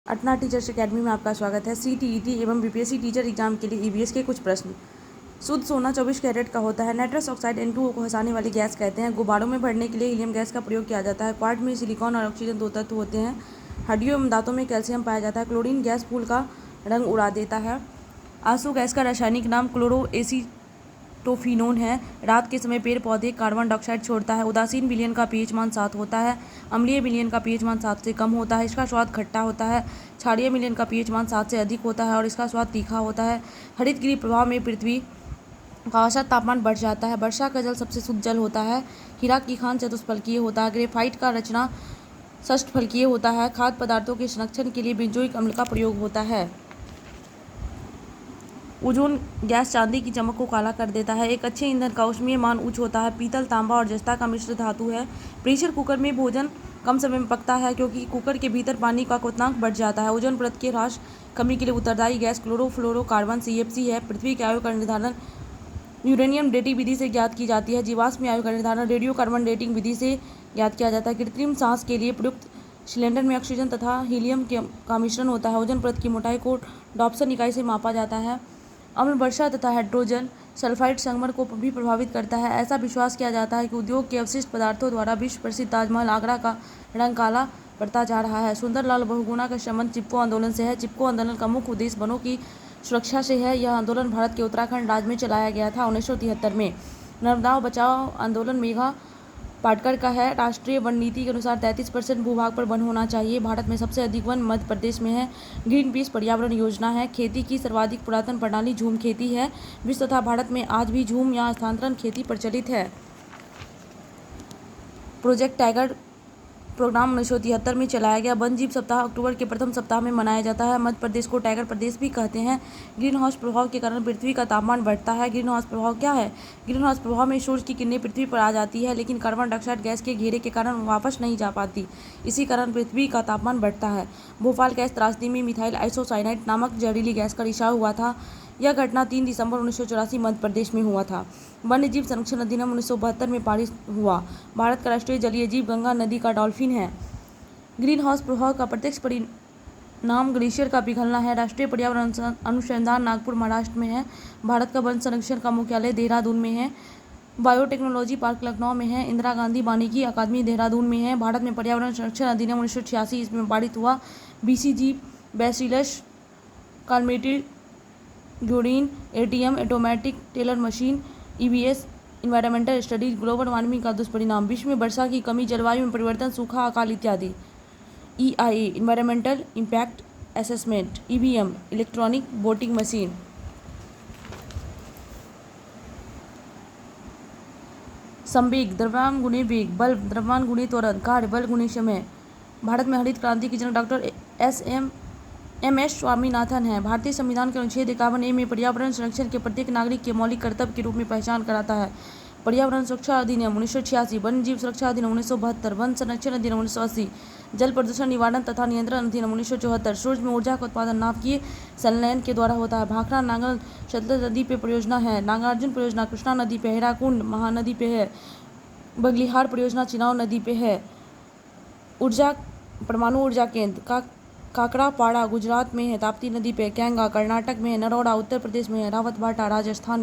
अटना teachers academy में आपका स्वागत है। CTET एवं BPSC टीचर एग्जाम के लिए EVS के कुछ प्रश्न। शुद्ध सोना 24 कैरेट का होता है। नाइट्रस ऑक्साइड N2O को हंसाने वाली गैस कहते हैं। गुब्बारों में भरने के लिए हीलियम गैस का प्रयोग किया जाता है। क्वार्ट्ज में सिलिकॉन और ऑक्सीजन दो तत्व होते हैं। हड्डियों एवं दांतों में कैल्शियम पाया जाता है। क्लोरीन गैस फूल का रंग उड़ा देता है। आंसू गैस का रासायनिक नाम क्लोरोएसीटोफिनोन है। रात के समय पेड़ पौधे कार्बन डाइऑक्साइड छोड़ता है। उदासीन विलयन का pH मान 7 होता है। अम्लीय विलयन का pH मान 7 से कम होता है। इसका स्वाद खट्टा होता है। क्षारीय विलयन का pH मान 7 से अधिक होता है और इसका स्वाद तीखा होता है। हरितगृह प्रभाव में पृथ्वी का औसत तापमान बढ़ जाता है। वर्षा का जल सबसे शुद्ध जल होता है। हीरा की खान चतुष्फलकीय होता है। ग्रेफाइट का रचना षष्ठफलकीय होता है। खाद्य पदार्थों के संरक्षण के लिए बेंजोइक अम्ल का प्रयोग होता है। ओजोन गैस चांदी की चमक को काला कर देता है। एक अच्छे ईंधन का ऊष्मीय मान उच्च होता है। पीतल तांबा और जस्ता का मिश्र धातु है। प्रेशर कुकर में भोजन कम समय में पकता है क्योंकि कुकर के भीतर पानी का क्वथनांक बढ़ जाता है। ओजोन परत के ह्रास कमी के लिए उत्तरदायी गैस क्लोरोफ्लोरोकार्बन CFC है। पृथ्वी की आयु का निर्धारण यूरेनियम डेटिंग विधि से ज्ञात की जाती है। जीवाश्म आयु का निर्धारण रेडियो कार्बन डेटिंग विधि से ज्ञात किया जाता है। कृत्रिम सांस के लिए प्रयुक्त सिलेंडर में ऑक्सीजन तथा हीलियम का मिश्रण होता है। ओजोन परत की मोटाई को डॉप्सन इकाई से मापा जाता है। अम्ल वर्षा तथा हाइड्रोजन सल्फाइड संगमन को भी प्रभावित करता है। ऐसा विश्वास किया जाता है कि उद्योग के अवशिष्ट पदार्थों द्वारा विश्व प्रसिद्ध ताजमहल आगरा का रंग काला पड़ता जा रहा है। सुंदरलाल बहुगुणा का संबंध चिपको आंदोलन से है। चिपको आंदोलन का मुख्य उद्देश्य वनों की सुरक्षा से है। यह आंदोलन भारत के उत्तराखंड राज्य में चलाया गया था 1973 में। नर्मदा बचाओ आंदोलन मेघा पाटकर का है। राष्ट्रीय वन नीति के अनुसार 33% भूभाग पर वन होना चाहिए। भारत में सबसे अधिक वन मध्य प्रदेश में है। ग्रीन पीस पर्यावरण योजना है। खेती की सर्वाधिक पुरातन प्रणाली झूम खेती है। विश्व तथा भारत में आज भी झूम या स्थानांतरण खेती प्रचलित है। प्रोजेक्ट टाइगर प्रोग्राम 1973 में चलाया गया। वन जीव सप्ताह अक्टूबर के प्रथम सप्ताह में मनाया जाता है। मध्य प्रदेश को टाइगर प्रदेश भी कहते हैं। ग्रीन हाउस प्रभाव के कारण पृथ्वी का तापमान बढ़ता है। ग्रीन हाउस प्रभाव क्या है? ग्रीन हाउस प्रभाव में सूर्य की किरणें पृथ्वी पर आ जाती है लेकिन कार्बन डाइऑक्साइड गैस के घेरे के कारण वापस नहीं जा पाती। इसी कारण पृथ्वी का तापमान बढ़ता है। भोपाल गैस त्रासदी में मिथाइल आइसोसाइनाइड नामक जहरीली गैस का रिसाव हुआ था। यह घटना 3 दिसंबर 1984 मध्य प्रदेश में हुआ था। वन्य जीव संरक्षण अधिनियम 1972 में पारित हुआ। भारत का राष्ट्रीय जलीय जीव गंगा नदी का डॉल्फिन है। ग्रीन हाउस प्रभाव का प्रत्यक्ष परिणाम ग्लेशियर का पिघलना है। राष्ट्रीय पर्यावरण अनुसंधान नागपुर महाराष्ट्र में है। भारत का वन संरक्षण का मुख्यालय देहरादून में है। बायोटेक्नोलॉजी पार्क लखनऊ में है। इंदिरा गांधी वानिकी अकादमी देहरादून में है। भारत में पर्यावरण संरक्षण अधिनियम 1986 इसमें पारित हुआ। BCG bacillus Calmette Guerin ATM automatic teller machine EVS environmental studies global warming का दुष्परिणाम। विश्व में वर्षा की कमी, जलवायु में परिवर्तन, सूखा, अकाल इत्यादि। EIA environmental impact assessment. EVM electronic voting machine. संवेग द्रव्यमान गुणे वेग, बल द्रव्यमान गुणे त्वरण, कार्य बल गुणे समय। भारत में हरित क्रांति के जनक डॉक्टर MS स्वामीनाथन है। भारतीय संविधान के अनुच्छेद 51A में पर्यावरण संरक्षण के प्रत्येक नागरिक के मौलिक कर्तव्य के रूप में पहचान कराता है। पर्यावरण सुरक्षा अधिनियम 1986, वन्य जीव सुरक्षा अधिनियम 1972, वन संरक्षण अधिनियम 1980, जल प्रदूषण निवारण तथा नियंत्रण अधिनियम 1974। सूर्य में ऊर्जा का उत्पादन नाभिकीय संलयन के द्वारा होता है। भाखड़ा नांगल सतलज नदी पे परियोजना है। नागार्जुन परियोजना कृष्णा नदी पे, हिराकुंड महानदी पे है। बगलिहार परियोजना चिनाव नदी पे है। ऊर्जा परमाणु ऊर्जा केंद्र काकड़ापाड़ा गुजरात में है। ताप्ती नदी पे। कैंगा कर्नाटक में है। नरोडा उत्तर प्रदेश में है। रावतबाटा राजस्थान